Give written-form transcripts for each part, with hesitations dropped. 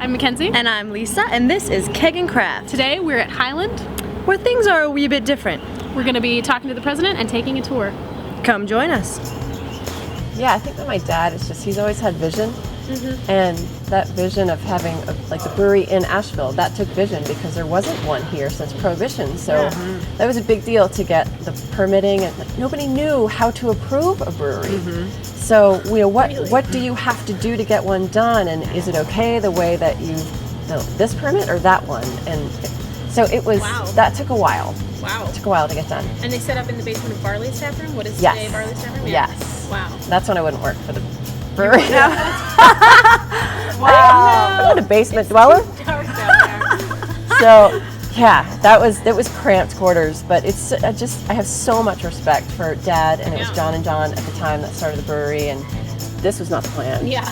I'm Mackenzie. And I'm Lisa, and this is Keg and Craft. Today we're at Highland, where things are a wee bit different. We're going to be talking to the president and taking a tour. Come join us. Yeah, I think that my dad is he's always had vision. And that vision of having like the brewery in Asheville, that took vision because there wasn't one here since Prohibition. So that was a big deal to get the permitting, and like, nobody knew how to approve a brewery. So what do you have to do to get one done, and is it okay the way that this permit or that one? And so it was that took a while. Wow. It took a while to get done. And they set up in the basement of Barley's Tap Room? What is Yes. today Barley's Tap Room? Yes. Wow. That's when I wouldn't work for the brewery. Wow. I'm not a basement dweller. Dark down there. So it was cramped quarters, but I have so much respect for Dad, and it was John and John at the time that started the brewery, and this was not the plan. Yeah.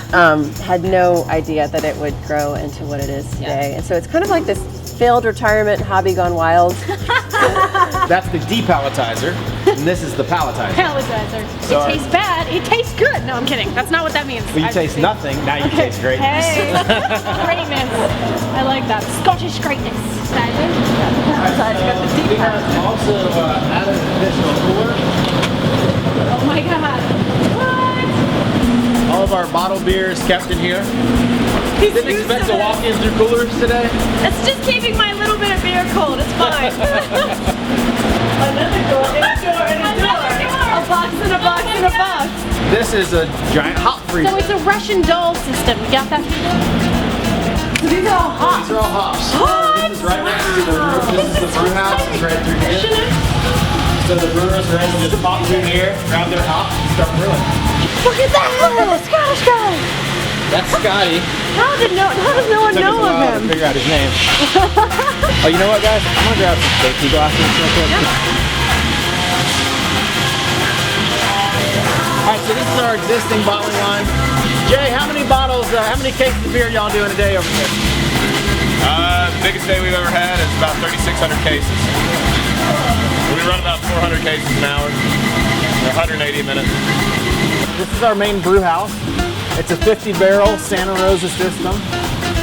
Had no idea that it would grow into what it is today. And so it's kind of like this failed retirement hobby gone wild. That's the depalletizer, and this is the palletizer. Palletizer. So it tastes bad. It tastes good. No, I'm kidding. That's not what that means. Well, you taste nothing, now you taste greatness. Hey, greatness. I like that. Scottish greatness. We have also added an additional cooler. Oh my god. What? All of our bottled beers kept in here. Didn't expect to walk in through coolers today. It's just keeping my little bit of beer cold. It's fine. Another door, and a door. A box and a box and a box. This is a giant hop freezer. So it's a Russian doll system. You got that? These are all hot. These are all hops. This is right next to the brew house. It's right through here. So the brewers are able to just pop through here, grab their hop, and start brewing. Look at that! Scottish guy! That's Scotty. How does no one Took us know a while of him? to figure out his name. Oh, you know what, guys? I'm gonna grab some safety glasses real quick. All right, so this is our existing bottling line. Jay, how many cases of beer y'all do in a day over here? Biggest day we've ever had is about 3,600 cases. We run about 400 cases an hour, 180 a minute. This is our main brew house. It's a 50-barrel Santa Rosa system.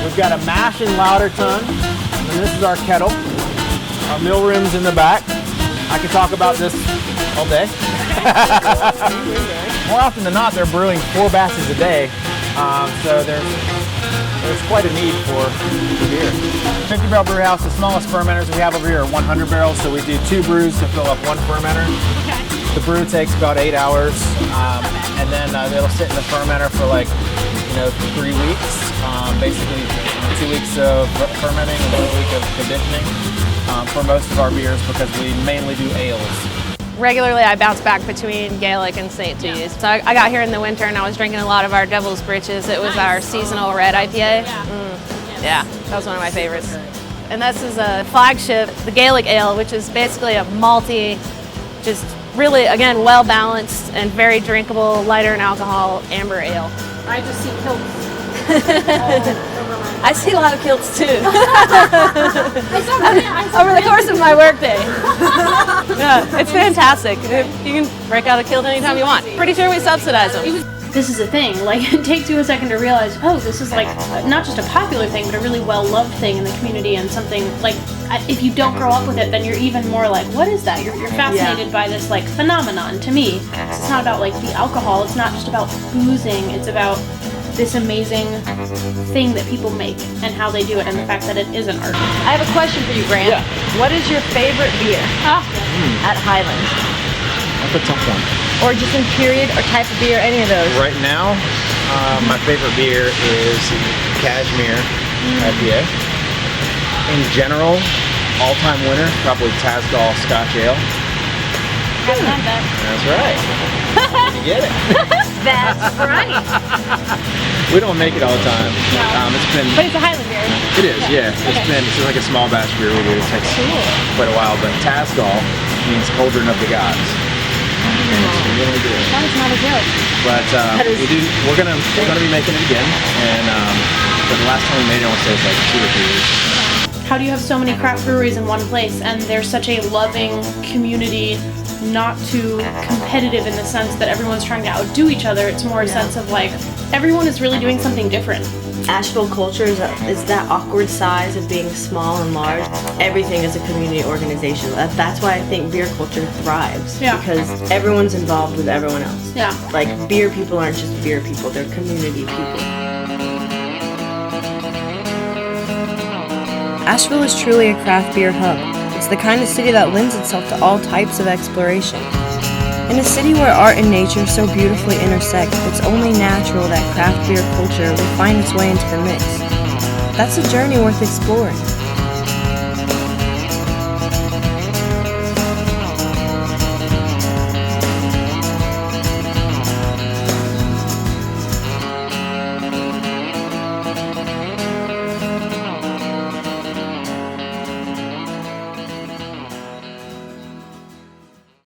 We've got a mash and lauter tun, and this is our kettle. Our mill room's in the back. I could talk about this all day. More often than not, they're brewing 4 batches a day, so there's quite a need for beer. 50-barrel brew house, the smallest fermenters we have over here are 100 barrels, so we do 2 brews to fill up 1 fermenter. The brew takes about 8 hours, and then it'll sit in the fermenter for 3 weeks. Basically 2 weeks of fermenting and 1 week of conditioning for most of our beers, because we mainly do ales. Regularly I bounce back between Gaelic and St. T's. So I got here in the winter and I was drinking a lot of our Devil's Britches. It was our seasonal red IPA. Yeah, that was one of my favorites. And this is a flagship, the Gaelic Ale, which is basically a malty, just really, again, well balanced and very drinkable, lighter in alcohol, amber ale. I just see kilts. I see a lot of kilts too. Over the course of my workday. Yeah, it's fantastic. You can break out a kilt anytime you want. Pretty sure we subsidize them. This is the thing, it takes you a second to realize, this is not just a popular thing, but a really well-loved thing in the community, and something if you don't grow up with it, then you're even more what is that? You're fascinated by this phenomenon. To me, it's not about the alcohol, it's not just about boozing, it's about this amazing thing that people make and how they do it, and the fact that it is an art. I have a question for you, Grant. Yeah. What is your favorite beer at Highland? That's a tough one. Or just in period or type of beer, any of those? Right now, my favorite beer is Cashmere IPA. In general, all-time winner, probably Tasgal Scotch Ale. Haven't had that. That's right. You get it. That's right. We don't make it all the time. But it's a Highland beer. It is, yeah. It's like a small batch beer we do. It takes quite a while, but Tasgal means cauldron of the gods. And it's really good. That is not a joke. But we're gonna be making it again, and but the last time we made it, I want to say it's 2 or 3 years. How do you have so many craft breweries in one place, and there's such a loving community, not too competitive in the sense that everyone's trying to outdo each other? It's more a sense of everyone is really doing something different. Asheville culture is that awkward size of being small and large. Everything is a community organization. That's why I think beer culture thrives. Yeah. Because everyone's involved with everyone else. Yeah. Like, beer people aren't just beer people, they're community people. Asheville is truly a craft beer hub. It's the kind of city that lends itself to all types of exploration. In a city where art and nature so beautifully intersect, it's only natural that craft beer culture will find its way into the mix. That's a journey worth exploring.